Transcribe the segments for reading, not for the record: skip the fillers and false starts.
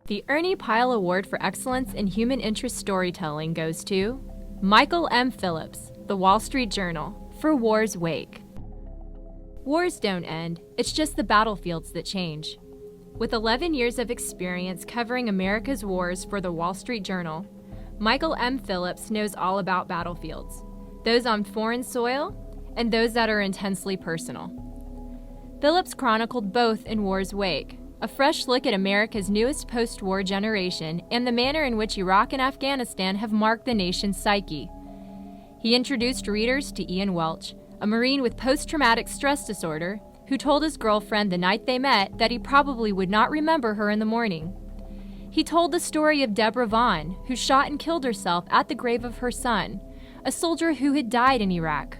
The Ernie Pyle Award for Excellence in Human Interest Storytelling goes to Michael M. Phillips, The Wall Street Journal, for War's Wake. Wars don't end, it's just the battlefields that change. With 11 years of experience covering America's wars for The Wall Street Journal, Michael M. Phillips knows all about battlefields, those on foreign soil and those that are intensely personal. Phillips chronicled both in War's Wake, a fresh look at America's newest post-war generation and the manner in which Iraq and Afghanistan have marked the nation's psyche. He introduced readers to Ian Welch, a Marine with post-traumatic stress disorder, who told his girlfriend the night they met that he probably would not remember her in the morning. He told the story of Deborah Vaughn, who shot and killed herself at the grave of her son, a soldier who had died in Iraq.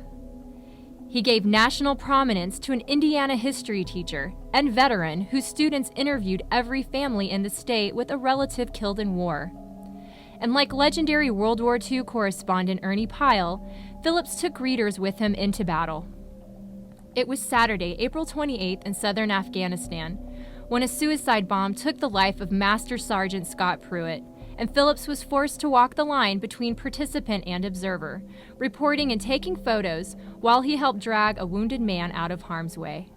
He gave national prominence to an Indiana history teacher and veteran whose students interviewed every family in the state with a relative killed in war. And like legendary World War II correspondent Ernie Pyle, Phillips took readers with him into battle. It was Saturday, April 28th in southern Afghanistan, when a suicide bomb took the life of Master Sergeant Scott Pruitt, and Phillips was forced to walk the line between participant and observer, reporting and taking photos while he helped drag a wounded man out of harm's way.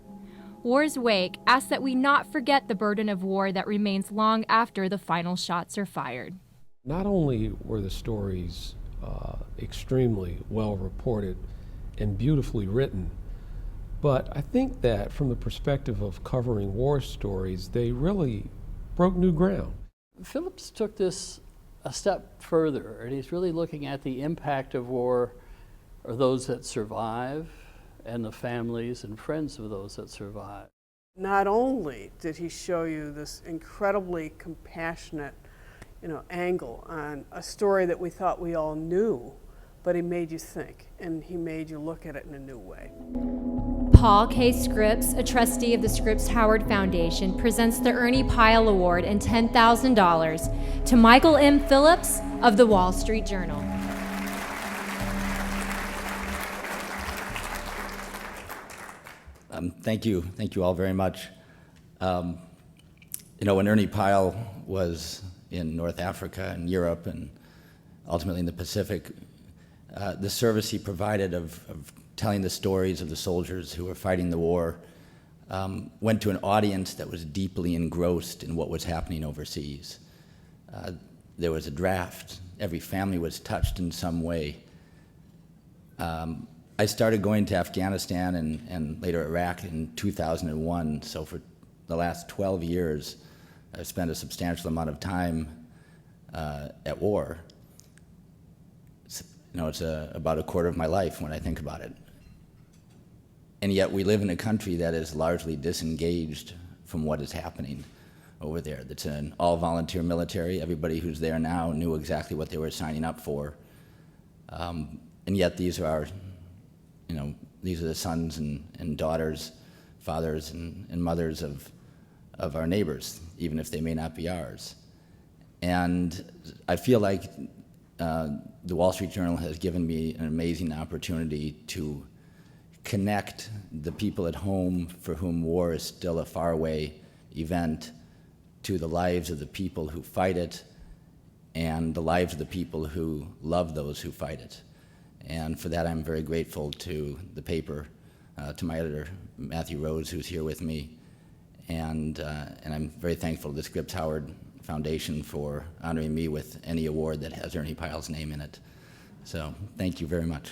War's Wake asks that we not forget the burden of war that remains long after the final shots are fired. Not only were the stories extremely well reported and beautifully written, but I think that from the perspective of covering war stories, they really broke new ground. Phillips took this a step further, and he's really looking at the impact of war or those that survive and the families and friends of those that survive. Not only did he show you this incredibly compassionate, angle on a story that we thought we all knew, but he made you think, and he made you look at it in a new way. Paul K. Scripps, a trustee of the Scripps Howard Foundation, presents the Ernie Pyle Award and $10,000 to Michael M. Phillips of The Wall Street Journal. Thank you all very much. When Ernie Pyle was in North Africa and Europe and ultimately in the Pacific, the service he provided of telling the stories of the soldiers who were fighting the war went to an audience that was deeply engrossed in what was happening overseas. There was a draft. Every family was touched in some way. I started going to Afghanistan and later Iraq in 2001, so for the last 12 years, I've spent a substantial amount of time at war. It's about a quarter of my life when I think about it. And yet we live in a country that is largely disengaged from what is happening over there. It's an all-volunteer military. Everybody who's there now knew exactly what they were signing up for. And yet these are the sons and daughters, fathers and mothers of our neighbors, even if they may not be ours. And I feel like the Wall Street Journal has given me an amazing opportunity to connect the people at home for whom war is still a faraway event to the lives of the people who fight it and the lives of the people who love those who fight it. And for that, I'm very grateful to the paper, to my editor, Matthew Rose, who's here with me, and I'm very thankful to the Scripps Howard Foundation for honoring me with any award that has Ernie Pyle's name in it. So thank you very much.